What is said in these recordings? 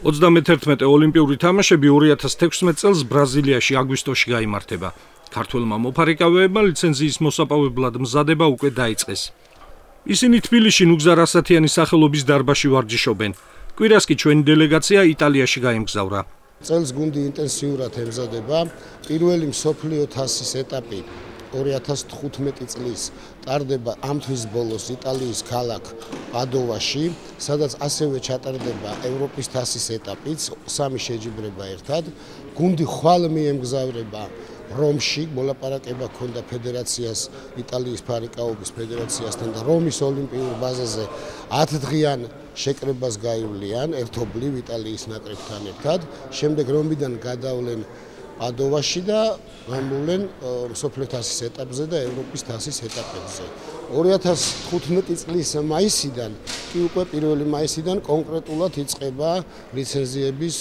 31 ოლიმპიური თამაშები 2016 წელს ბრაზილიაში აგვისტოში გაიმართება. ქართველმა მოფარიკავეებმა ლიცენზიის მოსაპოვებლად მზადება უკვე დაიწყეს. ისინი თბილისში ნუგზარ ასათიანის სახელობის დარბაზში ვარჯიშობენ. კვირას კი ჩვენი დელეგაცია იტალიაში გაემგზავრა. წელს გუნდი ინტენსიურად ემზადება. პირველი მსოფლიო თასის ეტაპი 2015 წლის ტარდება ამ თვის ბოლოს იტალიის ქალაქ პადოვაში, სადაც ასევე ჩატარდება ევროპის თასის ეტაპიც, სამი შეჯიბრება ერთად. გუნდი ხვალ მიემგზავრება რომში, მოლაპარაკება ჰქონდა ფედერაციას, იტალიის ფარიკაობის ფედერაციასთან და რომის ოლიმპიურ ბაზაზე 10 დღიან შეკრებას გაივლიან ერთობლივ იტალიის ნაკრებთან ერთად. შემდეგ რომიდან გადავლენ პადოვაში და გამოვlen მსოფლიო თასის ეტაპზე და ევროპის თასის ეტაპებზე. 2015 წლის მაისიდან, კი უკვე 1 მაისიდან კონკრეტულად იწყება ლიცენზიების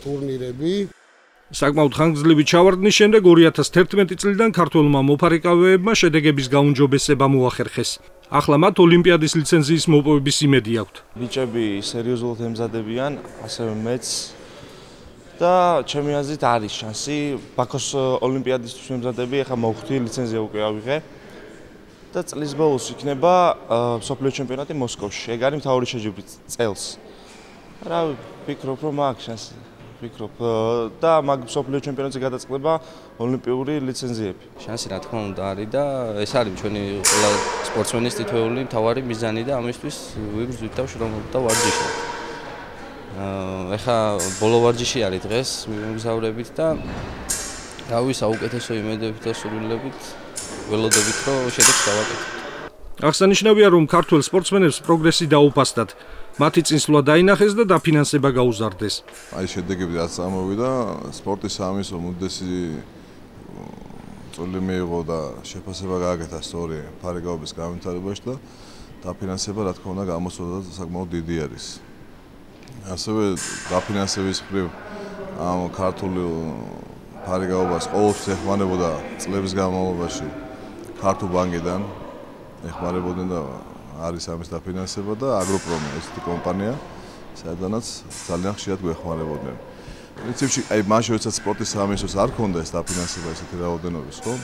ტურნირები. საკმაოდ ხანგრძლივი ჩავარდნის შემდეგ 2011 წლიდან ქართველმა მოფარიკავეებმა შედეგების გაუმჯობესება მოახერხეს. ახლა მათ ოლიმპიადის ლიცენზიის მოპოვების იმედი აქვთ. ბიჭები სერიოზულად ემზადებიან, ასევე მეც და ჩემი აზრით არის შანსი ბაქოს ოლიმპიადისთვის მემზადები, ახლა მოვხდი ლიცენზია უკვე ავიღე და წლის ბოლოს იქნება მსოფლიო ჩემპიონატი მოსკოვში. ეგ არის მთავარი შეჯიბრი წელს. რა ვფიქრობ, რომ აქვს შანსი. ვფიქრობ და მაგ მსოფლიო ჩემპიონატზე გადაწყდება ოლიმპიური ლიცენზიები. შანსი რა თქმა უნდა არის და ეს არის ჩვენი ყველა სპორტსმენის თითოეული მთავარი მიზანი და ამისთვის ვიბრძვით და ვშრომობთ და ვარჯიშობთ. ეხა ბოლო ვარჯიში არის დღეს მივემგზავრებით და რავი საუკეთესო იმედებით და სურვილებით ველოდებით რომ შედეგს გავაკეთებთ. აღსანიშნავია რომ ქართველ სპორტსმენებს პროგრესი დაუფასდათ. მათი წინსვლა დაინახეს და დაფინანსება გაუზარდეს. აი შედეგები რაც ამოვიდა, სპორტის სამინისტრომ უდიდესი წვლილი მიიღო და შეფასება გააკეთა სწორი ფარიკაობის განვითარებაში და დაფინანსება რა თქმა უნდა გამოსულა და საკმაოდ დიდი არის. ასევე დაფინანსების მხრივ ამ ქართული ფარიკაობას ყოველთვის ეხმარებოდა წლების განმავლობაში ქართულ ბანკიდან ეხმარებოდნენ და არის ამის დაფინანსება და აგროპრომი ესეთი კომპანია, სადაც ძალიან ხშირად გვეხმარებოდნენ. პრინციპში აი მაშინ როდესაც სპორტის სამინისტროს არ ქონდა ეს დაფინანსება ესეთი რაოდენობის, ხო?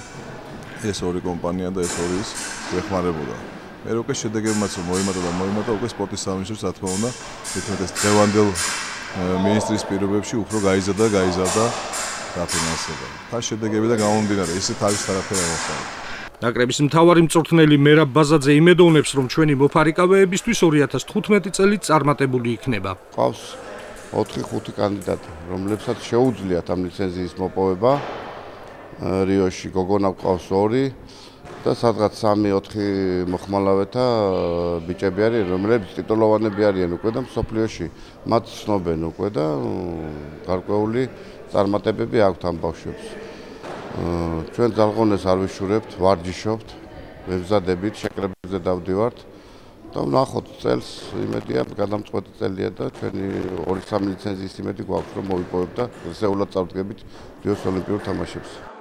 ეს ორი კომპანია და ეს ორი ის გვეხმარებოდა. მე უკვე შედეგებმაც მოიმატა უკვე სპორტის სამინისტროს რა თქმა უნდა, თითქოს ეს დღევანდელ მინისტრის პირობებში უფრო გაიზარდა დაფინანსება. და შედეგები და გამომდინარე, ისეთ არის არაფერი არ მოხდა. ნაკრების მთავარი მწვრთნელი მერაბ ბაზაძე იმედოვნებს, რომ ჩვენი მოფარიკავეებისთვის 2015 წელი წარმატებული იქნება. ყავს 4-5 კანდიდატი, რომლებსაც შეუძლიათ ამ ლიცენზიის მოპოვება. რიოში გოგონა ყავს 2 და სადღაც 3-4 მოხმალავეთა ბიჭები არიან, რომლებიც ტიტულოვანები არიან უკვე და მსოფლიოში მათ ცნობენ უკვე და გარკვეული წარმატებები აქვთ ამ ბავშვებს. ჩვენ ძალღონეს არ ვიშურებთ, ვარჯიშობთ, ვემზადებით, შეკრებებზე დავდივართ და ვნახოთ წელს იმედია გადამწყვეტი წელია და ჩვენი 2-3 ლიცენზიის იმედი გვაქვს რომ მოვიპოვებთ და რსეულად წავდგებით რიოს ოლიმპიურ თამაშებზე.